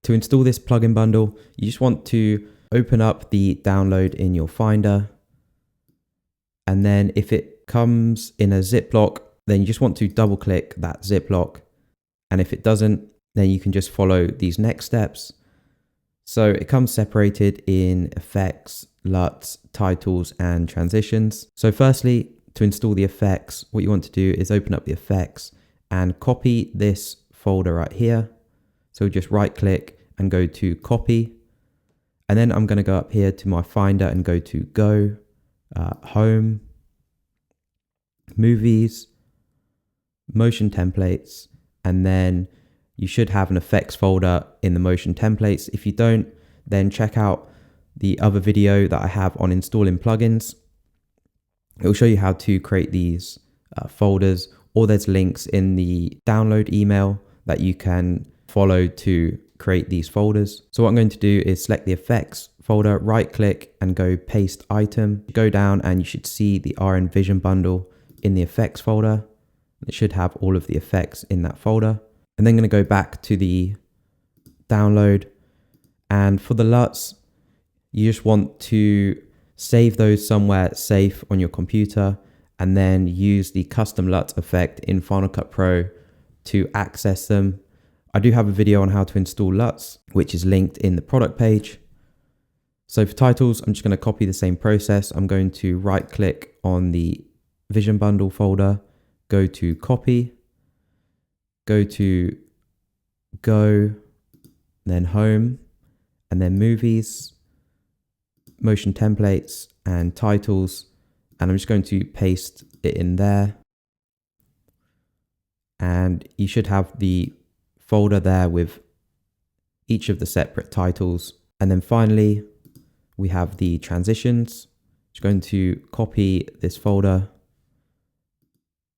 To install this plugin bundle, you just want to open up the download in your Finder. And then if it comes in a zip lock, then you just want to double click that zip lock. And if it doesn't, then you can just follow these next steps. So it comes separated in effects, LUTs, titles, and transitions. So firstly, to install the effects, what you want to do is open up the effects and copy this folder right here. So just right click and go to copy. And then I'm going to go up here to my Finder and go to Go, Home, Movies, Motion Templates, and then you should have an effects folder in the motion templates. If you don't, then check out the other video that I have on installing plugins. It will show you how to create these folders, or there's links in the download email that you can follow to create these folders. So what I'm going to do is select the effects folder, right click and go paste item. Go down and you should see the RN Vision bundle in the effects folder. It should have all of the effects in that folder. And then I'm going to go back to the download, and for the LUTs, you just want to save those somewhere safe on your computer and then use the custom LUT effect in Final Cut Pro to access them. I do have a video on how to install LUTs, which is linked in the product page. So for titles, I'm just going to copy the same process. I'm going to right click on the Vision bundle folder, go to copy, go to Go, then Home, and then Movies, Motion Templates, and Titles. And I'm just going to paste it in there. And you should have the folder there with each of the separate titles. And then finally, we have the transitions. Just going to copy this folder,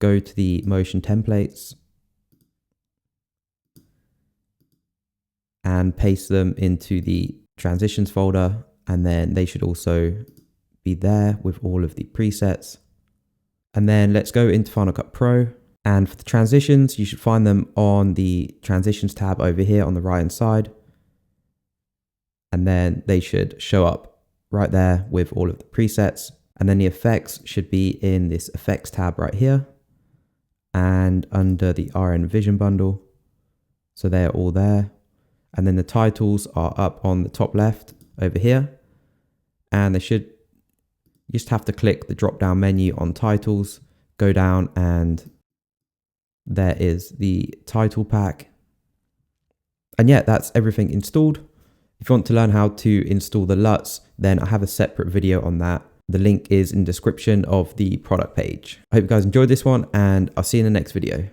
go to the Motion Templates, and paste them into the transitions folder, and then they should also be there with all of the presets. And then let's go into Final Cut Pro, and for the transitions, you should find them on the transitions tab over here on the right hand side, and then they should show up right there with all of the presets. And then the effects should be in this effects tab right here and under the RN Vision bundle, so they're all there. And then the titles are up on the top left over here, and they should, you just have to click the drop down menu on titles, go down, and there is the title pack. And yeah, that's everything installed. If you want to learn how to install the LUTs, then I have a separate video on that. The link is in the description of the product page. I hope you guys enjoyed this one, and I'll see you in the next video.